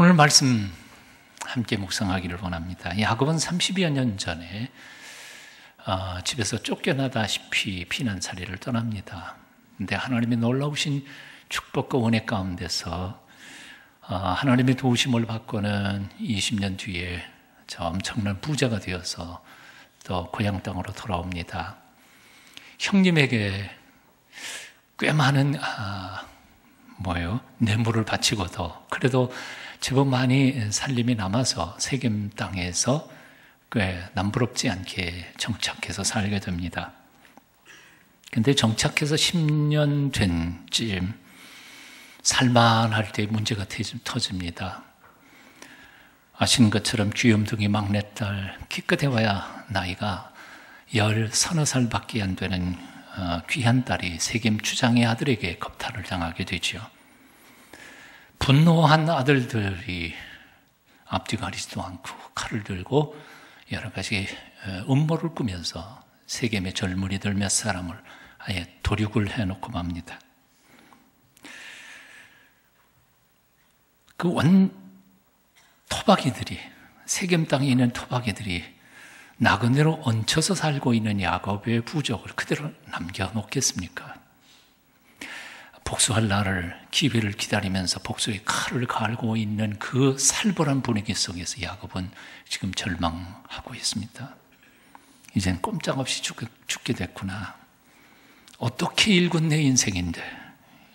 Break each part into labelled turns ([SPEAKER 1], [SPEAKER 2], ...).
[SPEAKER 1] 오늘 말씀 함께 묵상하기를 원합니다. 야곱은 30여 년 전에 집에서 쫓겨나다시피 피난살이를 떠납니다. 그런데 하나님의 놀라우신 축복과 은혜 가운데서 하나님의 도우심을 받고는 20년 뒤에 저 엄청난 부자가 되어서 또 고향 땅으로 돌아옵니다. 형님에게 꽤 많은 뇌물을 바치고도 그래도 제법 많이 살림이 남아서 세겜 땅에서 꽤 남부럽지 않게 정착해서 살게 됩니다. 근데 정착해서 10년 된 쯤 살만할 때 문제가 터집니다. 아시는 것처럼 귀염둥이 막내딸, 기껏 해봐야 나이가 10-서너 살밖에 안 되는 귀한 딸이 세겜 주장의 아들에게 겁탈을 당하게 되죠. 분노한 아들들이 앞뒤 가리지도 않고 칼을 들고 여러 가지 음모를 꾸면서 세겜의 젊은이들 몇 사람을 아예 도륙을 해놓고 맙니다. 그 토박이들이, 세겜 땅에 있는 토박이들이 나그네로 얹혀서 살고 있는 야곱의 부족을 그대로 남겨놓겠습니까? 복수할 날을, 기회를 기다리면서 복수의 칼을 갈고 있는 그 살벌한 분위기 속에서 야곱은 지금 절망하고 있습니다. 이젠 꼼짝없이 죽게 됐구나. 어떻게 일군 내 인생인데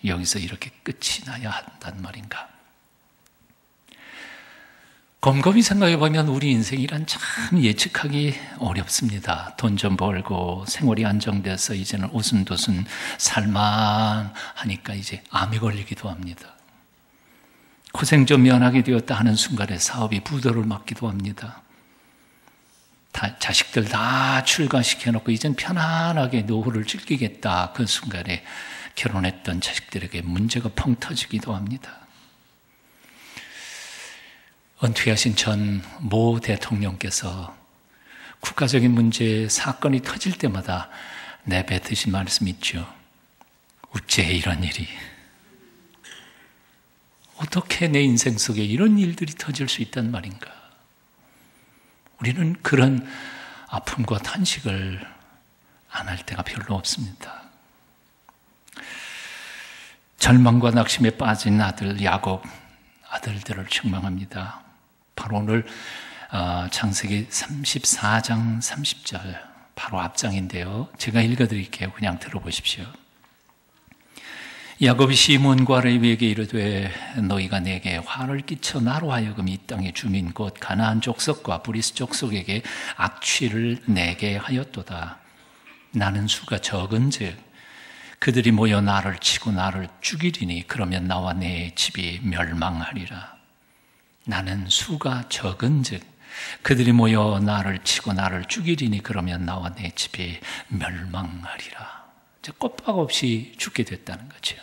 [SPEAKER 1] 여기서 이렇게 끝이 나야 한단 말인가? 곰곰이 생각해보면 우리 인생이란 참 예측하기 어렵습니다. 돈 좀 벌고 생활이 안정돼서 이제는 오순도순 살만하니까 이제 암에 걸리기도 합니다. 고생 좀 면하게 되었다 하는 순간에 사업이 부도를 맞기도 합니다. 자식들 다 출가시켜놓고 이젠 편안하게 노후를 즐기겠다. 그 순간에 결혼했던 자식들에게 문제가 펑 터지기도 합니다. 은퇴하신 전 모 대통령께서 국가적인 문제, 사건이 터질 때마다 내뱉으신 말씀이 있죠. 어째 이런 일이, 어떻게 내 인생 속에 이런 일들이 터질 수 있단 말인가? 우리는 그런 아픔과 탄식을 안 할 때가 별로 없습니다. 절망과 낙심에 빠진 아들 야곱, 아들들을 책망합니다. 바로 오늘 창세기 34장 30절 바로 앞장인데요. 제가 읽어드릴게요. 그냥 들어보십시오. 야곱이 시몬과 레위에게 이르되 너희가 내게 화를 끼쳐 나로 하여금 이 땅의 주민 곧 가나안 족속과 브리스 족속에게 악취를 내게 하였도다. 나는 수가 적은즉 그들이 모여 나를 치고 나를 죽이리니 그러면 나와 내 집이 멸망하리라. 나는 수가 적은즉 그들이 모여 나를 치고 나를 죽이리니 그러면 나와 내 집이 멸망하리라. 꼼빡 없이 죽게 됐다는 거죠.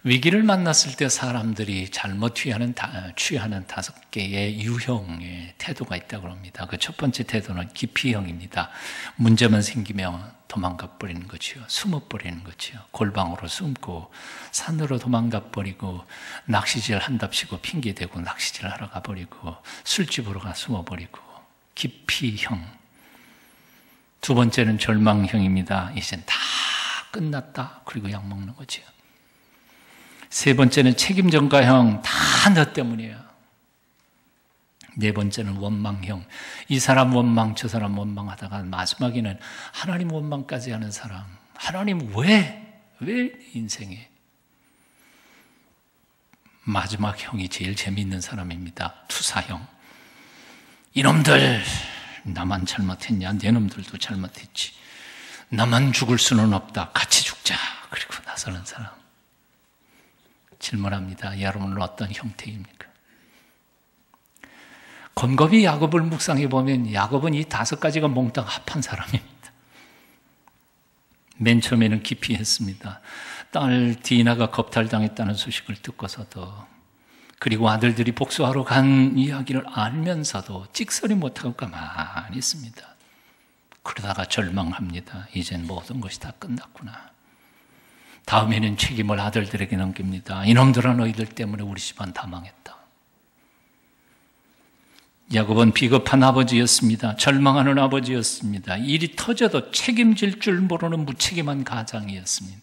[SPEAKER 1] 위기를 만났을 때 사람들이 잘못 취하는 5개의 유형의 태도가 있다고 합니다. 그 첫 번째 태도는 기피형입니다. 문제만 생기면 도망가 버리는 거죠. 숨어 버리는 거죠. 골방으로 숨고 산으로 도망가 버리고 낚시질 한답시고 핑계대고 낚시질 하러 가버리고 술집으로 가 숨어 버리고 기피형. 두 번째는 절망형입니다. 이젠 다 끝났다. 그리고 약 먹는 거죠. 세 번째는 책임전가형. 다 너 때문이야. 네 번째는 원망형. 이 사람 원망, 저 사람 원망하다가 마지막에는 하나님 원망까지 하는 사람. 하나님 왜 인생에? 마지막 형이 제일 재미있는 사람입니다. 투사형. 이놈들 나만 잘못했냐? 내 놈들도 잘못했지. 나만 죽을 수는 없다. 같이 죽자. 그리고 나서는 사람. 질문합니다. 여러분은 어떤 형태입니까? 곰곰이 야곱을 묵상해 보면 야곱은 이 5가지가 몽땅 합한 사람입니다. 맨 처음에는 기피했습니다. 딸 디나가 겁탈당했다는 소식을 듣고서도, 그리고 아들들이 복수하러 간 이야기를 알면서도 찍소리 못하고 가만히 있습니다. 그러다가 절망합니다. 이젠 모든 것이 다 끝났구나. 다음에는 책임을 아들들에게 넘깁니다. 이놈들아 너희들 때문에 우리 집안 다 망했다. 야곱은 비겁한 아버지였습니다. 절망하는 아버지였습니다. 일이 터져도 책임질 줄 모르는 무책임한 가장이었습니다.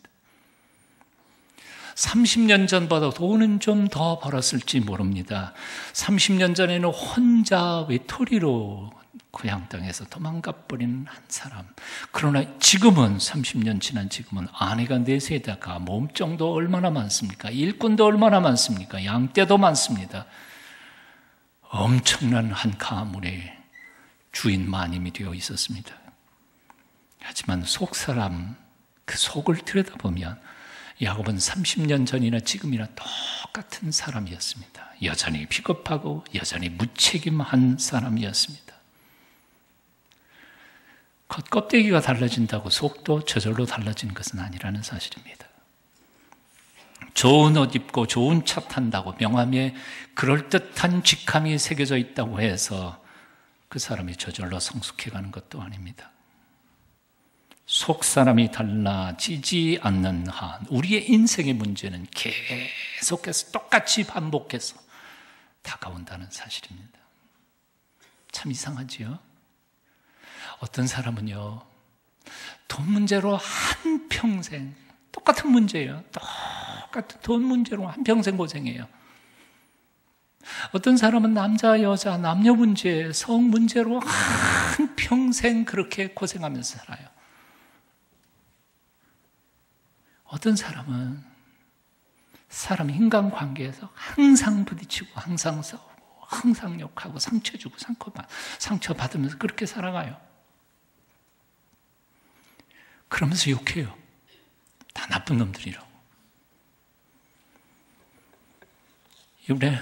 [SPEAKER 1] 30년 전보다 돈은 좀 더 벌었을지 모릅니다. 30년 전에는 혼자 외톨이로 고향 땅에서 도망가버린 한 사람. 그러나 지금은 30년 지난 지금은 아내가 넷에다가 몸종도 얼마나 많습니까? 일꾼도 얼마나 많습니까? 양떼도 많습니다. 엄청난 한 가문의 주인 마님이 되어 있었습니다. 하지만 속사람, 그 속을 들여다보면 야곱은 30년 전이나 지금이나 똑같은 사람이었습니다. 여전히 비겁하고 여전히 무책임한 사람이었습니다. 겉껍데기가 달라진다고 속도 저절로 달라지는 것은 아니라는 사실입니다. 좋은 옷 입고 좋은 차 탄다고 명함에 그럴듯한 직함이 새겨져 있다고 해서 그 사람이 저절로 성숙해가는 것도 아닙니다. 속 사람이 달라지지 않는 한 우리의 인생의 문제는 계속해서 똑같이 반복해서 다가온다는 사실입니다. 참 이상하지요? 어떤 사람은요, 돈 문제로 한평생, 똑같은 문제예요. 똑같은 돈 문제로 한평생 고생해요. 어떤 사람은 남자, 여자, 남녀 문제, 성 문제로 한평생 그렇게 고생하면서 살아요. 어떤 사람은 사람 인간관계에서 항상 부딪히고 항상 싸우고 항상 욕하고 상처 주고 상처 받으면서 그렇게 살아가요. 그러면서 욕해요. 다 나쁜 놈들이라고. 이번에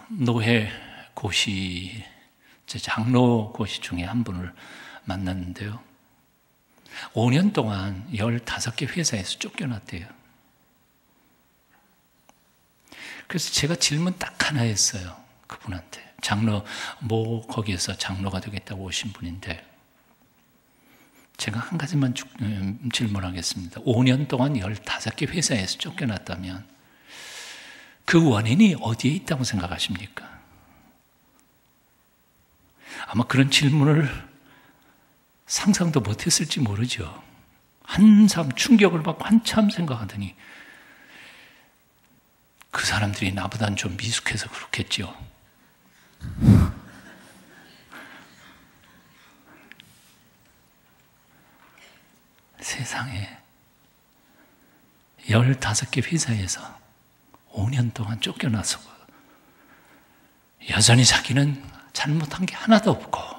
[SPEAKER 1] 노회 고시, 제 장로 고시 중에 한 분을 만났는데요. 5년 동안 15개 회사에서 쫓겨났대요. 그래서 제가 질문 딱 하나 했어요. 그분한테. 거기에서 장로가 되겠다고 오신 분인데, 제가 한 가지만 질문하겠습니다. 5년 동안 15개 회사에서 쫓겨났다면 그 원인이 어디에 있다고 생각하십니까? 아마 그런 질문을 상상도 못했을지 모르죠. 한참 충격을 받고 한참 생각하더니 그 사람들이 나보단 좀 미숙해서 그렇겠죠. 세상에 15개 회사에서 5년 동안 쫓겨나서 여전히 자기는 잘못한 게 하나도 없고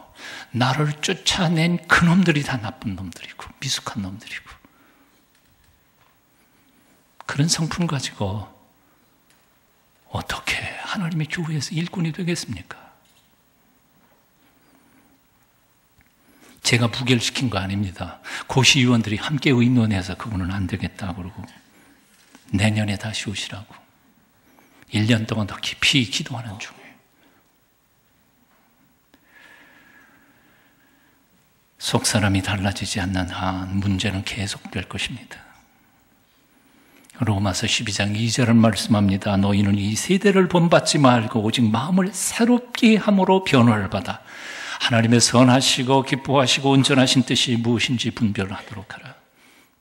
[SPEAKER 1] 나를 쫓아낸 그놈들이 다 나쁜 놈들이고 미숙한 놈들이고, 그런 성품 가지고 어떻게 하나님의 교회에서 일꾼이 되겠습니까? 제가 부결시킨 거 아닙니다. 고시위원들이 함께 의논해서 그분은 안 되겠다 그러고 내년에 다시 오시라고 1년 동안 더 깊이 기도하는 중이에요. 속사람이 달라지지 않는 한 문제는 계속될 것입니다. 로마서 12장 2절은 말씀합니다. 너희는 이 세대를 본받지 말고 오직 마음을 새롭게 함으로 변화를 받아 하나님의 선하시고 기뻐하시고 온전하신 뜻이 무엇인지 분별하도록 하라.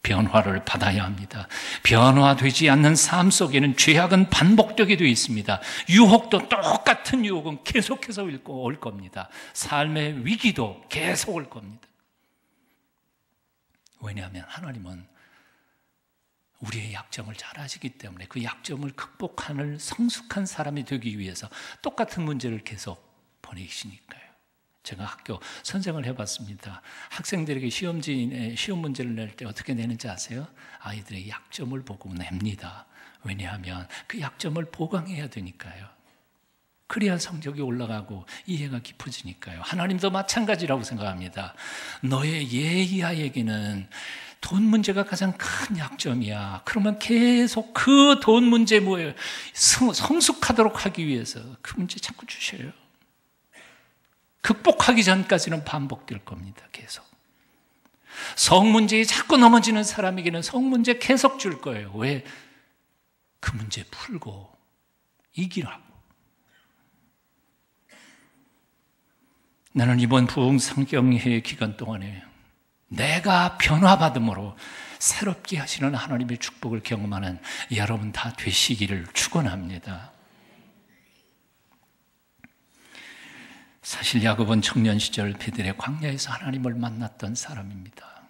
[SPEAKER 1] 변화를 받아야 합니다. 변화되지 않는 삶 속에는 죄악은 반복되게 되어 있습니다. 유혹도 똑같은 유혹은 계속해서 올 겁니다. 삶의 위기도 계속 올 겁니다. 왜냐하면 하나님은 우리의 약점을 잘 아시기 때문에 그 약점을 극복하는 성숙한 사람이 되기 위해서 똑같은 문제를 계속 보내시니까요. 제가 학교 선생을 해봤습니다. 학생들에게 시험 문제를 낼 때 어떻게 내는지 아세요? 아이들의 약점을 보고 냅니다. 왜냐하면 그 약점을 보강해야 되니까요. 그래야 성적이 올라가고 이해가 깊어지니까요. 하나님도 마찬가지라고 생각합니다. 너의 예의아에게는 돈 문제가 가장 큰 약점이야. 그러면 계속 그 돈 문제 성숙하도록 하기 위해서 그 문제 자꾸 주셔요. 극복하기 전까지는 반복될 겁니다. 계속. 성 문제에 자꾸 넘어지는 사람에게는 성 문제 계속 줄 거예요. 왜? 그 문제 풀고 이기라고. 나는 이번 부흥 성경회 기간 동안에 내가 변화받음으로 새롭게 하시는 하나님의 축복을 경험하는 여러분 다 되시기를 축원합니다. 사실 야곱은 청년 시절 베들의 광야에서 하나님을 만났던 사람입니다.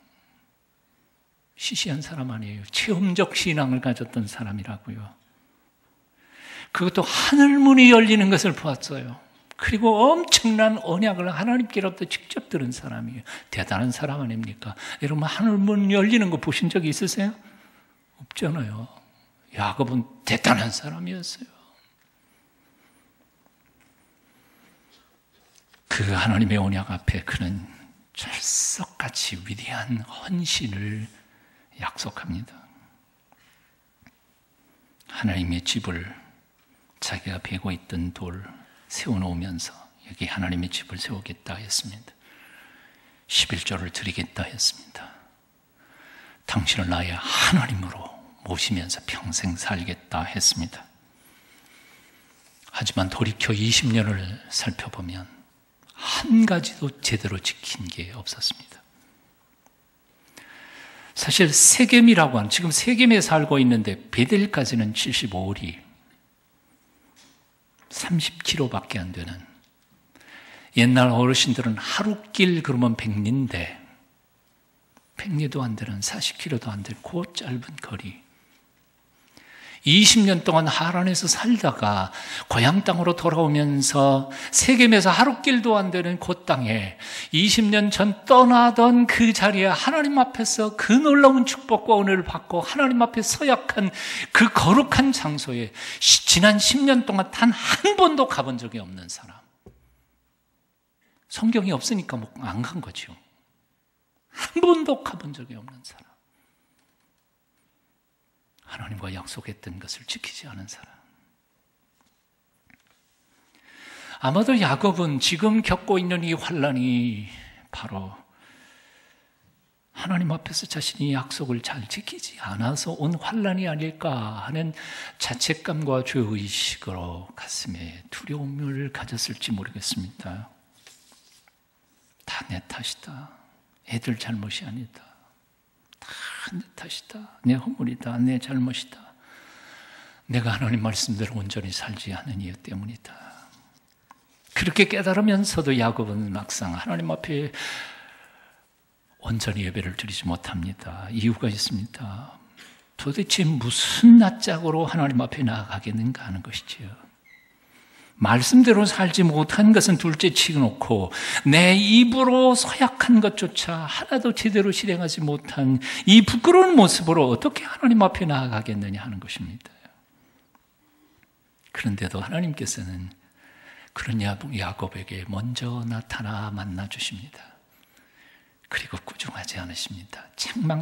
[SPEAKER 1] 시시한 사람 아니에요. 체험적 신앙을 가졌던 사람이라고요. 그것도 하늘문이 열리는 것을 보았어요. 그리고 엄청난 언약을 하나님께로부터 직접 들은 사람이에요. 대단한 사람 아닙니까? 여러분 하늘문 열리는 거 보신 적이 있으세요? 없잖아요. 야곱은 대단한 사람이었어요. 그 하나님의 언약 앞에 그는 철석같이 위대한 헌신을 약속합니다. 하나님의 집을 자기가 베고 있던 돌 세워놓으면서 여기 하나님의 집을 세우겠다 했습니다. 11조를 드리겠다 했습니다. 당신을 나의 하나님으로 모시면서 평생 살겠다 했습니다. 하지만 돌이켜 20년을 살펴보면 한 가지도 제대로 지킨 게 없었습니다. 사실 세겜이라고 하는, 지금 세겜에 살고 있는데 베델까지는 75리, 30km밖에 안 되는, 옛날 어르신들은 하루길 그러면 100리인데 100리도 안 되는 40km도 안 되는 그 짧은 거리, 20년 동안 하란에서 살다가 고향 땅으로 돌아오면서 세겜에서 하루길도 안 되는 그 땅에 20년 전 떠나던 그 자리에 하나님 앞에서 그 놀라운 축복과 은혜를 받고 하나님 앞에 서약한 그 거룩한 장소에 지난 10년 동안 단 한 번도 가본 적이 없는 사람. 성경이 없으니까 안 간 거죠. 한 번도 가본 적이 없는 사람. 하나님과 약속했던 것을 지키지 않은 사람. 아마도 야곱은 지금 겪고 있는 이 환난이 바로 하나님 앞에서 자신이 약속을 잘 지키지 않아서 온 환난이 아닐까 하는 자책감과 죄의식으로 가슴에 두려움을 가졌을지 모르겠습니다. 다 내 탓이다. 애들 잘못이 아니다. 다 내 탓이다. 내 허물이다. 내 잘못이다. 내가 하나님 말씀대로 온전히 살지 않은 이유 때문이다. 그렇게 깨달으면서도 야곱은 막상 하나님 앞에 온전히 예배를 드리지 못합니다. 이유가 있습니다. 도대체 무슨 낯짝으로 하나님 앞에 나아가겠는가 하는 것이지요. 말씀대로 살지 못한 것은 둘째 치놓고 내 입으로 서약한 것조차 하나도 제대로 실행하지 못한 이 부끄러운 모습으로 어떻게 하나님 앞에 나아가겠느냐 하는 것입니다. 그런데도 하나님께서는 그런 야곱에게 먼저 나타나 만나 주십니다. 그리고 꾸중하지 않으십니다. 책망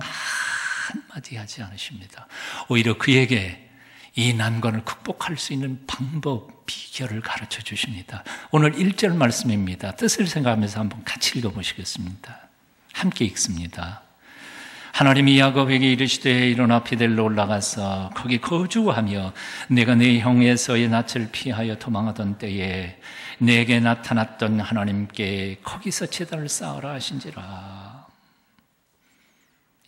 [SPEAKER 1] 한마디 하지 않으십니다. 오히려 그에게 이 난관을 극복할 수 있는 방법, 비결을 가르쳐 주십니다. 오늘 1절 말씀입니다. 뜻을 생각하면서 한번 같이 읽어보시겠습니다. 함께 읽습니다. 하나님이 야곱에게 이르시되 일어나 베델로 올라가서 거기 거주하며 내가 네 형에서의 낯을 피하여 도망하던 때에 내게 나타났던 하나님께 거기서 제단을 쌓으라 하신지라.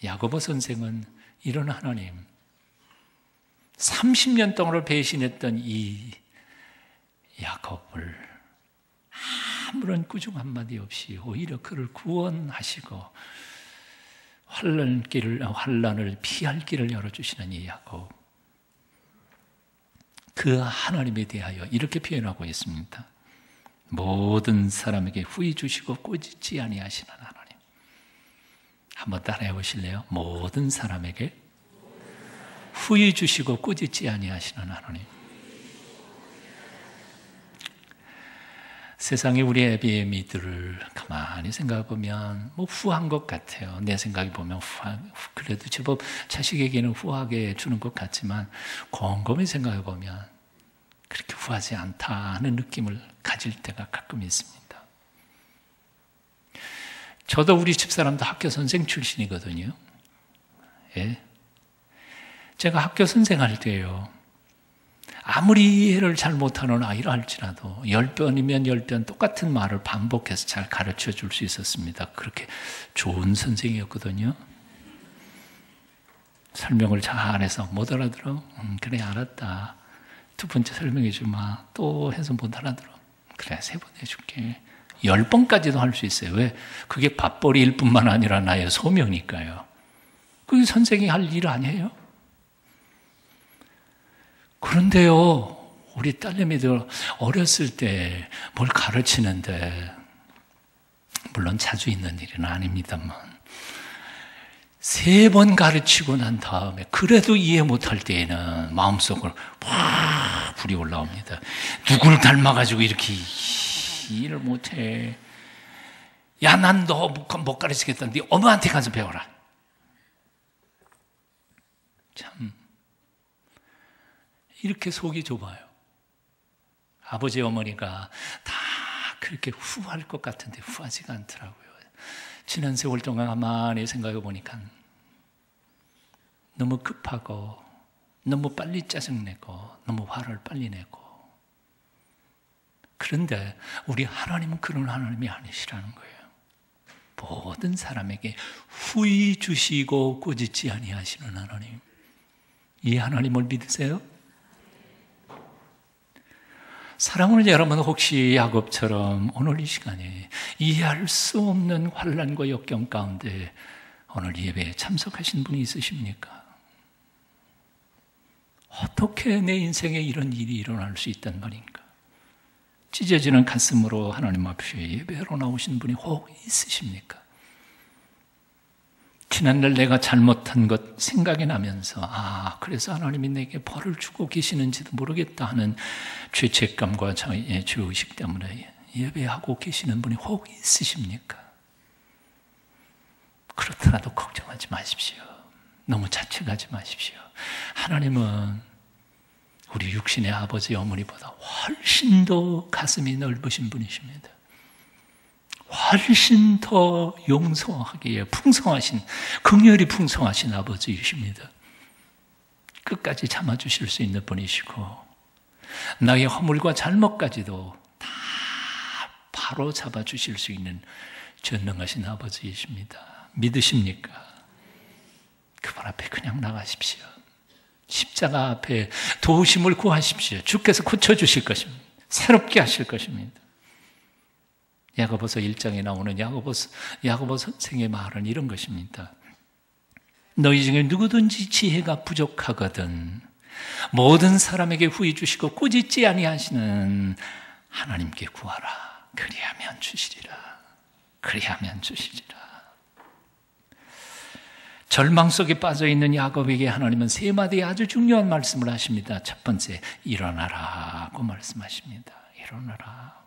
[SPEAKER 1] 야고보 선생은 이런 하나님, 30년 동안을 배신했던 이 야곱을 아무런 꾸중 한마디 없이 오히려 그를 구원하시고 환난을 피할 길을 열어주시는 이 야곱, 그 하나님에 대하여 이렇게 표현하고 있습니다. 모든 사람에게 후히 주시고 꾸짖지 아니하시는 하나님. 한번 따라해 보실래요? 모든 사람에게 후히 주시고 꾸짖지 아니하시는 하나님. 세상에 우리 애비애미들을 가만히 생각해 보면 후한 것 같아요. 내 생각에 보면 그래도 제법 자식에게는 후하게 주는 것 같지만 곰곰이 생각해 보면 그렇게 후하지 않다는 느낌을 가질 때가 가끔 있습니다. 저도 우리 집사람도 학교 선생 출신이거든요. 예. 제가 학교 선생할 때요, 아무리 이해를 잘 못하는 아이라 할지라도 10번이면 10번 똑같은 말을 반복해서 잘 가르쳐 줄 수 있었습니다. 그렇게 좋은 선생이었거든요. 설명을 잘해서 못 알아들어? 그래, 알았다. 두 번째 설명해 주마. 또 해서 못 알아들어. 그래, 3번 해줄게. 10번까지도 할 수 있어요. 왜? 그게 밥벌이일 뿐만 아니라 나의 소명이니까요. 그게 선생이 할 일 아니에요? 그런데요, 우리 딸내미들 어렸을 때 뭘 가르치는데, 물론 자주 있는 일은 아닙니다만, 3번 가르치고 난 다음에 그래도 이해 못할 때에는 마음속으로 막 불이 올라옵니다. 누굴 닮아가지고 이렇게 이해를 못해. 야, 난 너 못 가르치겠다. 네 엄마한테 가서 배워라. 참, 이렇게 속이 좁아요. 아버지 어머니가 다 그렇게 후할 것 같은데 후하지가 않더라고요. 지난 세월 동안 가만히 생각해 보니까 너무 급하고 너무 빨리 짜증내고 너무 화를 빨리 내고, 그런데 우리 하나님은 그런 하나님이 아니시라는 거예요. 모든 사람에게 후히 주시고 꾸짖지 아니하시는 하나님, 이 하나님을 믿으세요? 사랑하는 여러분, 혹시 야곱처럼 오늘 이 시간에 이해할 수 없는 환난과 역경 가운데 오늘 예배에 참석하신 분이 있으십니까? 어떻게 내 인생에 이런 일이 일어날 수 있단 말인가? 찢어지는 가슴으로 하나님 앞에 예배하러 나오신 분이 혹 있으십니까? 지난날 내가 잘못한 것 생각이 나면서 그래서 하나님이 내게 벌을 주고 계시는지도 모르겠다 하는 죄책감과 죄의식 때문에 예배하고 계시는 분이 혹 있으십니까? 그렇더라도 걱정하지 마십시오. 너무 자책하지 마십시오. 하나님은 우리 육신의 아버지 어머니보다 훨씬 더 가슴이 넓으신 분이십니다. 훨씬 더 용서하기에 풍성하신, 긍휼이 풍성하신 아버지이십니다. 끝까지 참아주실 수 있는 분이시고 나의 허물과 잘못까지도 다 바로 잡아주실 수 있는 전능하신 아버지이십니다. 믿으십니까? 그분 앞에 그냥 나가십시오. 십자가 앞에 도우심을 구하십시오. 주께서 고쳐주실 것입니다. 새롭게 하실 것입니다. 야고보서 1장에 나오는 야고보 선생의 말은 이런 것입니다. 너희 중에 누구든지 지혜가 부족하거든 모든 사람에게 후히 주시고 꾸짖지 아니하시는 하나님께 구하라. 그리하면 주시리라. 그리하면 주시리라. 절망 속에 빠져있는 야곱에게 하나님은 3마디 아주 중요한 말씀을 하십니다. 첫 번째, 일어나라고 말씀하십니다. 일어나라.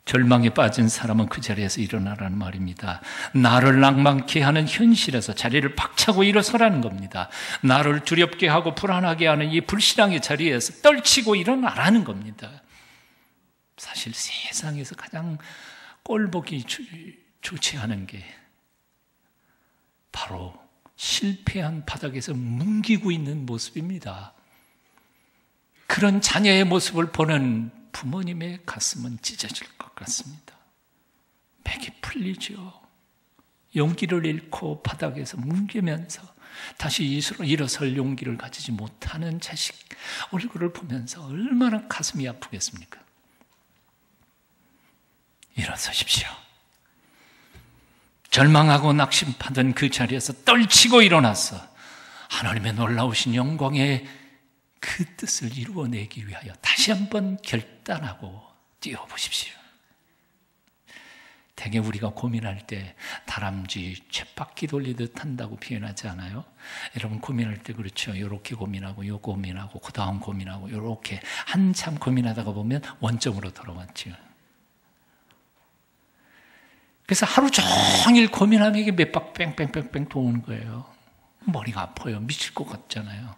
[SPEAKER 1] 절망에 빠진 사람은 그 자리에서 일어나라는 말입니다. 나를 낭만케 하는 현실에서 자리를 박차고 일어서라는 겁니다. 나를 두렵게 하고 불안하게 하는 이 불신앙의 자리에서 떨치고 일어나라는 겁니다. 사실 세상에서 가장 꼴보기 좋지 않은 게 바로 실패한 바닥에서 뭉기고 있는 모습입니다. 그런 자녀의 모습을 보는 부모님의 가슴은 찢어질 것 같습니다. 맥이 풀리죠. 용기를 잃고 바닥에서 뭉개면서 다시 일어설 용기를 가지지 못하는 자식 얼굴을 보면서 얼마나 가슴이 아프겠습니까? 일어서십시오. 절망하고 낙심하던 그 자리에서 떨치고 일어나서 하나님의 놀라우신 영광의 그 뜻을 이루어내기 위하여 다시 한번 결단하고 뛰어보십시오. 대개 우리가 고민할 때 다람쥐 쳇바퀴 돌리듯 한다고 표현하지 않아요? 여러분 고민할 때 그렇죠. 이렇게 고민하고 요 고민하고 그 다음 고민하고 이렇게 한참 고민하다가 보면 원점으로 돌아왔죠. 그래서 하루 종일 고민하면 이게 몇 박 뺑뺑뺑뺑 도는 거예요. 머리가 아파요. 미칠 것 같잖아요.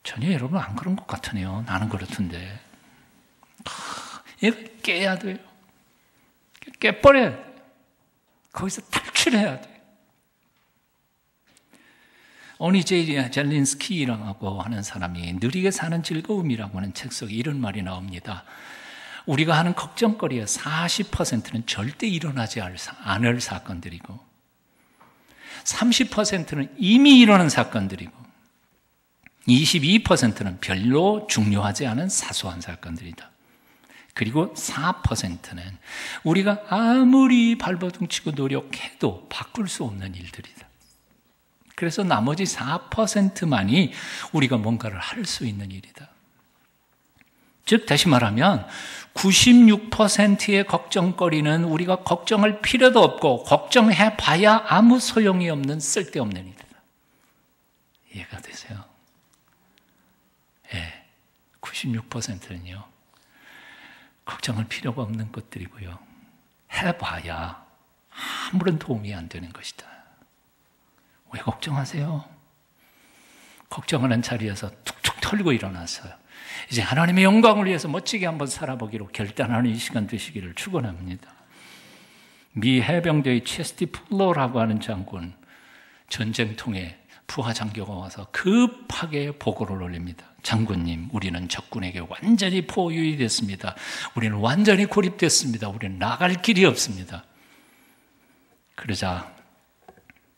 [SPEAKER 1] 전혀 여러분 안 그런 것 같으네요. 나는 그렇던데. 깨야 돼요. 깨버려야 돼요. 거기서 탈출해야 돼요. 오니제이 젤린스키라고 하는 사람이 느리게 사는 즐거움이라고 하는 책 속에 이런 말이 나옵니다. 우리가 하는 걱정거리의 40%는 절대 일어나지 않을 사건들이고 30%는 이미 일어난 사건들이고 22%는 별로 중요하지 않은 사소한 사건들이다. 그리고 4%는 우리가 아무리 발버둥치고 노력해도 바꿀 수 없는 일들이다. 그래서 나머지 4%만이 우리가 뭔가를 할 수 있는 일이다. 즉 다시 말하면 96%의 걱정거리는 우리가 걱정할 필요도 없고 걱정해봐야 아무 소용이 없는 쓸데없는 일이다. 이해가 되세요? 예, 96%는요 걱정할 필요가 없는 것들이고요 해봐야 아무런 도움이 안 되는 것이다. 왜 걱정하세요? 걱정하는 자리에서 툭툭 털고 일어나서요 이제 하나님의 영광을 위해서 멋지게 한번 살아보기로 결단하는 이 시간 되시기를 축원합니다. 미 해병대의 체스티 플로라고 하는 장군, 전쟁통에 부하 장교가 와서 급하게 보고를 올립니다. 장군님, 우리는 적군에게 완전히 포위이 됐습니다. 우리는 완전히 고립됐습니다. 우리는 나갈 길이 없습니다. 그러자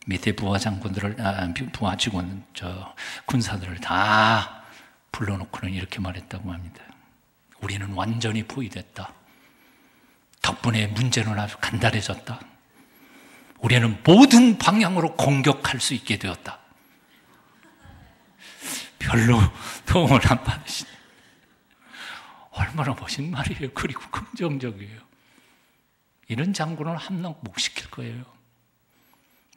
[SPEAKER 1] 밑에 부하 장군들을, 부하 직원, 군사들을 다 불러놓고는 이렇게 말했다고 합니다. 우리는 완전히 포위됐다. 덕분에 문제는 아주 간단해졌다. 우리는 모든 방향으로 공격할 수 있게 되었다. 별로 도움을 안 받으시네. 얼마나 멋진 말이에요. 그리고 긍정적이에요. 이런 장군을 함락 못 시킬 거예요.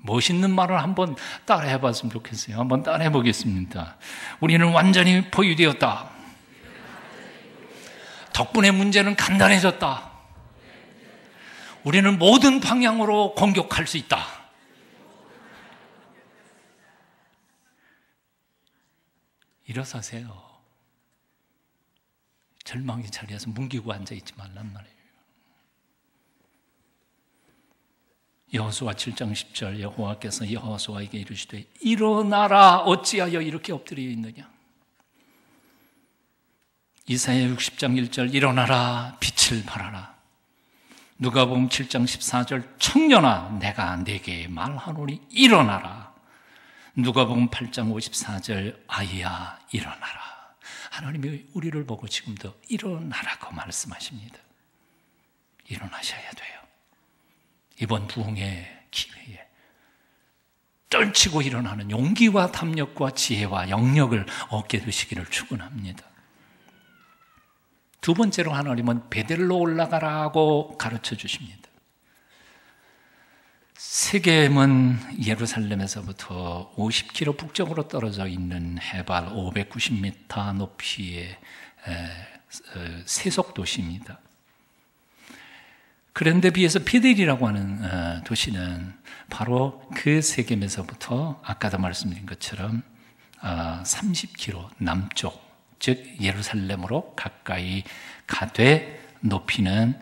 [SPEAKER 1] 멋있는 말을 한번 따라해 봤으면 좋겠어요. 한번 따라해 보겠습니다. 우리는 완전히 포위되었다. 덕분에 문제는 간단해졌다. 우리는 모든 방향으로 공격할 수 있다. 일어서세요. 절망의 자리에서 뭉기고 앉아있지 말란 말이에요. 여호수아 7장 10절 여호와께서 여호수아에게 이르시되 일어나라 어찌하여 이렇게 엎드려 있느냐. 이사야 60장 1절 일어나라 빛을 발하라. 누가복음 7장 14절 청년아 내가 네게 말하노니 일어나라. 누가복음 8장 54절 아이야 일어나라. 하나님이 우리를 보고 지금도 일어나라고 말씀하십니다. 일어나셔야 돼요. 이번 부흥의 기회에 떨치고 일어나는 용기와 담력과 지혜와 영역을 얻게 되시기를 축원합니다. 두 번째로 하나님은 베델로 올라가라고 가르쳐 주십니다. 세겜은 예루살렘에서부터 50km 북쪽으로 떨어져 있는 해발 590m 높이의 세속 도시입니다. 그런데 비해서 베델이라고 하는 도시는 바로 그 세겜에서부터 아까도 말씀드린 것처럼 30km 남쪽, 즉 예루살렘으로 가까이 가되 높이는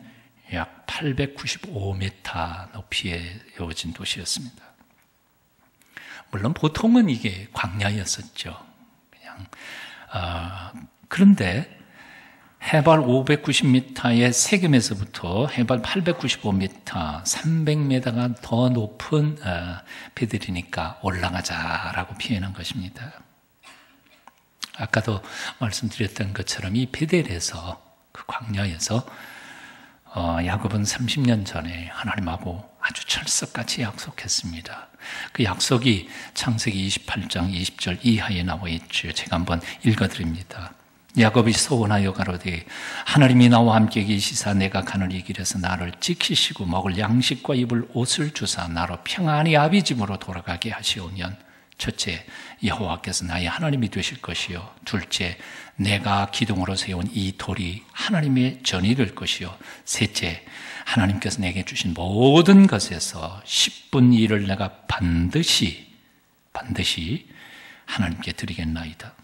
[SPEAKER 1] 약 895m 높이에 이어진 도시였습니다. 물론 보통은 이게 광야였었죠. 그런데 해발 590m의 세겜에서부터 해발 895m, 300m가 더 높은 베델이니까 올라가자라고 표현한 것입니다. 아까도 말씀드렸던 것처럼 이 베델에서, 그 광야에서 야곱은 30년 전에 하나님하고 아주 철석같이 약속했습니다. 그 약속이 창세기 28장 20절 이하에 나와 있죠. 제가 한번 읽어드립니다. 야곱이 소원하여 가로되 하나님이 나와 함께 계시사 내가 가는 이 길에서 나를 지키시고 먹을 양식과 입을 옷을 주사 나로 평안히 아비 집으로 돌아가게 하시오면 첫째, 여호와께서 나의 하나님이 되실 것이요. 둘째, 내가 기둥으로 세운 이 돌이 하나님의 전이 될 것이요. 셋째, 하나님께서 내게 주신 모든 것에서 10분의 1을 내가 반드시 하나님께 드리겠나이다.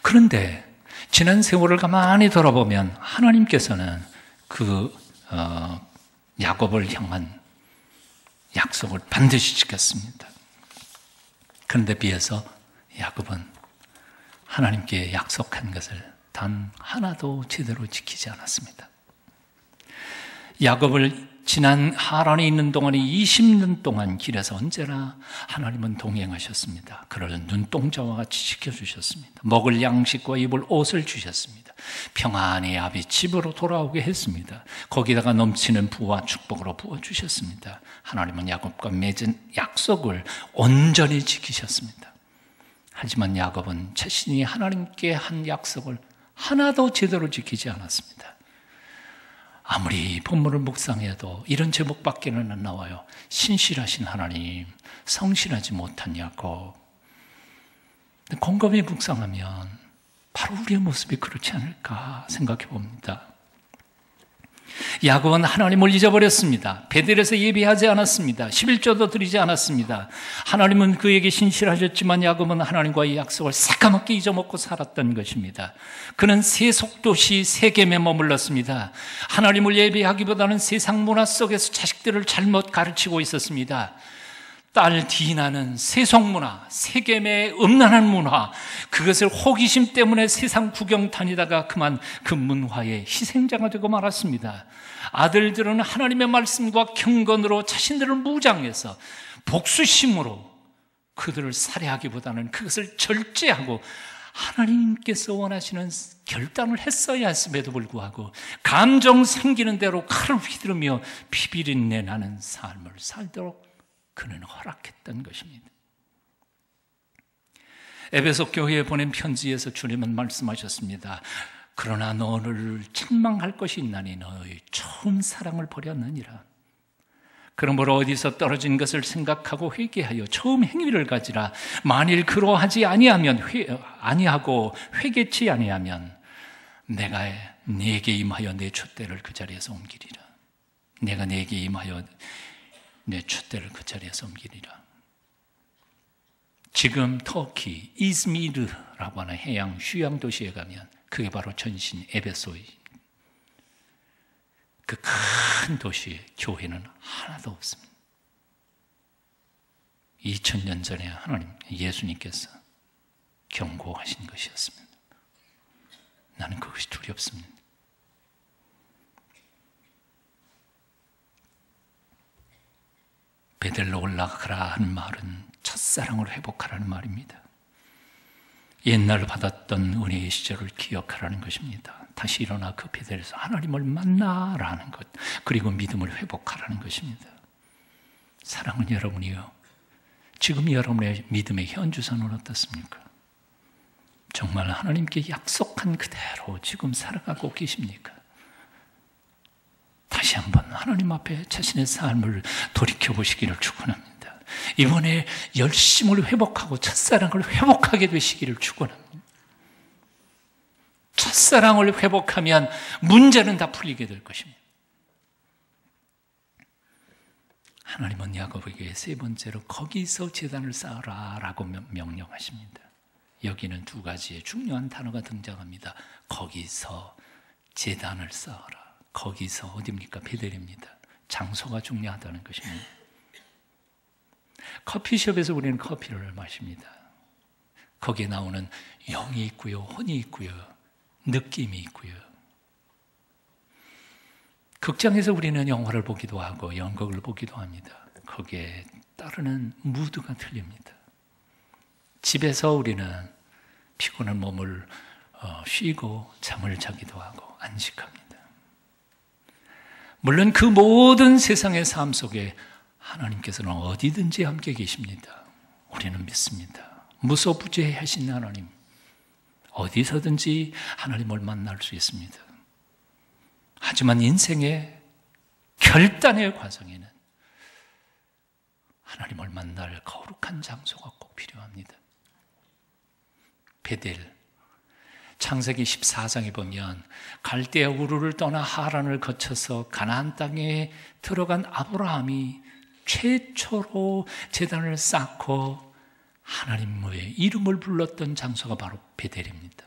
[SPEAKER 1] 그런데 지난 세월을 가만히 돌아보면 하나님께서는 그 야곱을 향한 약속을 반드시 지켰습니다. 그런데 비해서 야곱은 하나님께 약속한 것을 단 하나도 제대로 지키지 않았습니다. 야곱을 지난 하란에 있는 동안에 20년 동안 길에서 언제나 하나님은 동행하셨습니다. 그를 눈동자와 같이 지켜주셨습니다. 먹을 양식과 입을 옷을 주셨습니다. 평안히 아비 집으로 돌아오게 했습니다. 거기다가 넘치는 부와 축복으로 부어주셨습니다. 하나님은 야곱과 맺은 약속을 온전히 지키셨습니다. 하지만 야곱은 자신이 하나님께 한 약속을 하나도 제대로 지키지 않았습니다. 아무리 본문을 묵상해도 이런 제목밖에는 안 나와요. 신실하신 하나님, 성실하지 못한 야곱. 곰곰이 묵상하면 바로 우리의 모습이 그렇지 않을까 생각해 봅니다. 야곱은 하나님을 잊어버렸습니다. 베델에서 예배하지 않았습니다. 11조도 드리지 않았습니다. 하나님은 그에게 신실하셨지만 야곱은 하나님과의 약속을 새까맣게 잊어먹고 살았던 것입니다. 그는 세속도시 세겜에 머물렀습니다. 하나님을 예배하기보다는 세상 문화 속에서 자식들을 잘못 가르치고 있었습니다. 딸 디나는 세속 문화, 세겜의 음란한 문화, 그것을 호기심 때문에 세상 구경 다니다가 그만 그 문화의 희생자가 되고 말았습니다. 아들들은 하나님의 말씀과 경건으로 자신들을 무장해서 복수심으로 그들을 살해하기보다는 그것을 절제하고 하나님께서 원하시는 결단을 했어야 했음에도 불구하고 감정 생기는 대로 칼을 휘두르며 피비린내 나는 삶을 살도록 그는 허락했던 것입니다. 에베소 교회에 보낸 편지에서 주님은 말씀하셨습니다. 그러나 너를 책망할 것이 있나니 너의 처음 사랑을 버렸느니라. 그러므로 어디서 떨어진 것을 생각하고 회개하여 처음 행위를 가지라. 만일 그러하지 아니하고 회개치 아니하면 내가 네게 임하여 내 촛대를 그 자리에서 옮기리라. 내가 네게 임하여 내 촛대를 그 자리에서 옮기리라. 지금 터키 이즈미르라고 하는 해양 휴양 도시에 가면 그게 바로 전신 에베소입니다. 그 큰 도시에 교회는 하나도 없습니다. 2000년 전에 하나님 예수님께서 경고하신 것이었습니다. 나는 그것이 두렵습니다. 베델로 올라가라 하는 말은 첫사랑을 회복하라는 말입니다. 옛날 받았던 은혜의 시절을 기억하라는 것입니다. 다시 일어나 그 베델에서 하나님을 만나라는 것, 그리고 믿음을 회복하라는 것입니다. 사랑하는 여러분이요, 지금 여러분의 믿음의 현주소는 어떻습니까? 정말 하나님께 약속한 그대로 지금 살아가고 계십니까? 다시 한번 하나님 앞에 자신의 삶을 돌이켜보시기를 축원합니다. 이번에 열심을 회복하고 첫사랑을 회복하게 되시기를 축원합니다. 첫사랑을 회복하면 문제는 다 풀리게 될 것입니다. 하나님은 야곱에게 세 번째로 거기서 제단을 쌓아라 라고 명령하십니다. 여기는 두 가지의 중요한 단어가 등장합니다. 거기서 제단을 쌓아라. 거기서 어디입니까? 베델입니다. 장소가 중요하다는 것입니다. 커피숍에서 우리는 커피를 마십니다. 거기에 나오는 영이 있고요, 혼이 있고요, 느낌이 있고요. 극장에서 우리는 영화를 보기도 하고 연극을 보기도 합니다. 거기에 따르는 무드가 틀립니다. 집에서 우리는 피곤한 몸을 쉬고 잠을 자기도 하고 안식합니다. 물론 그 모든 세상의 삶 속에 하나님께서는 어디든지 함께 계십니다. 우리는 믿습니다. 무소부재하신 하나님, 어디서든지 하나님을 만날 수 있습니다. 하지만 인생의 결단의 과정에는 하나님을 만날 거룩한 장소가 꼭 필요합니다. 베델, 창세기 14장에 보면 갈대아 우르를 떠나 하란을 거쳐서 가나안 땅에 들어간 아브라함이 최초로 제단을 쌓고 하나님의 이름을 불렀던 장소가 바로 베델입니다.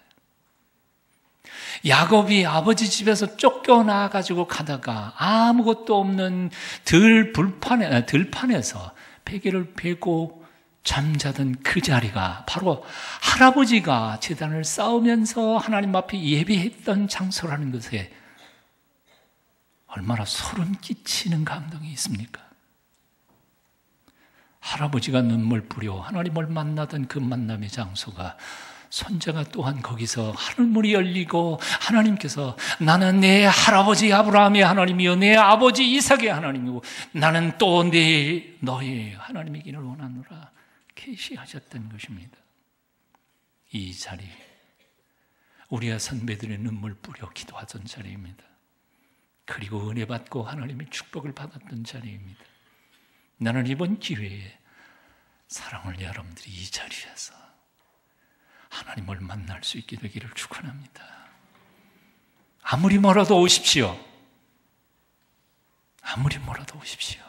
[SPEAKER 1] 야곱이 아버지 집에서 쫓겨나 가지고 가다가 아무것도 없는 들판에서 베개를 베고 잠자던 그 자리가 바로 할아버지가 제단을 쌓으면서 하나님 앞에 예배했던 장소라는 것에 얼마나 소름 끼치는 감동이 있습니까? 할아버지가 눈물 뿌려 하나님을 만나던 그 만남의 장소가 손자가 또한 거기서 하늘문이 열리고 하나님께서 나는 내 할아버지 아브라함의 하나님이요 내 아버지 이삭의 하나님이고 나는 또 너의 하나님이기를 원하노라 계시하셨던 것입니다. 이 자리, 우리의 선배들의 눈물 뿌려 기도하던 자리입니다. 그리고 은혜 받고 하나님의 축복을 받았던 자리입니다. 나는 이번 기회에 사랑하는 여러분들이 이 자리에서 하나님을 만날 수 있게 되기를 축원합니다. 아무리 멀어도 오십시오. 아무리 멀어도 오십시오.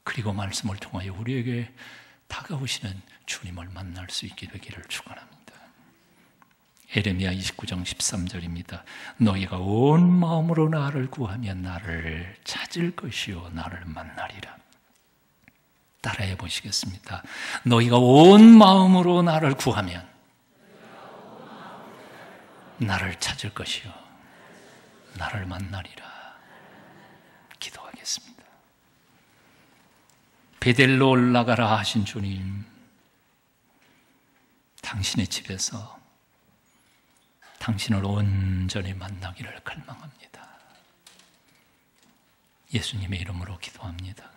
[SPEAKER 1] 그리고 말씀을 통하여 우리에게 다가오시는 주님을 만날 수 있게 되기를 축원합니다. 에레미야 29장 13절입니다. 너희가 온 마음으로 나를 구하면 나를 찾을 것이요 나를 만나리라. 따라해 보시겠습니다. 너희가 온 마음으로 나를 구하면 나를 찾을 것이요 나를 만나리라. 기도하겠습니다. 베델로 올라가라 하신 주님, 당신의 집에서 당신을 온전히 만나기를 갈망합니다. 예수님의 이름으로 기도합니다.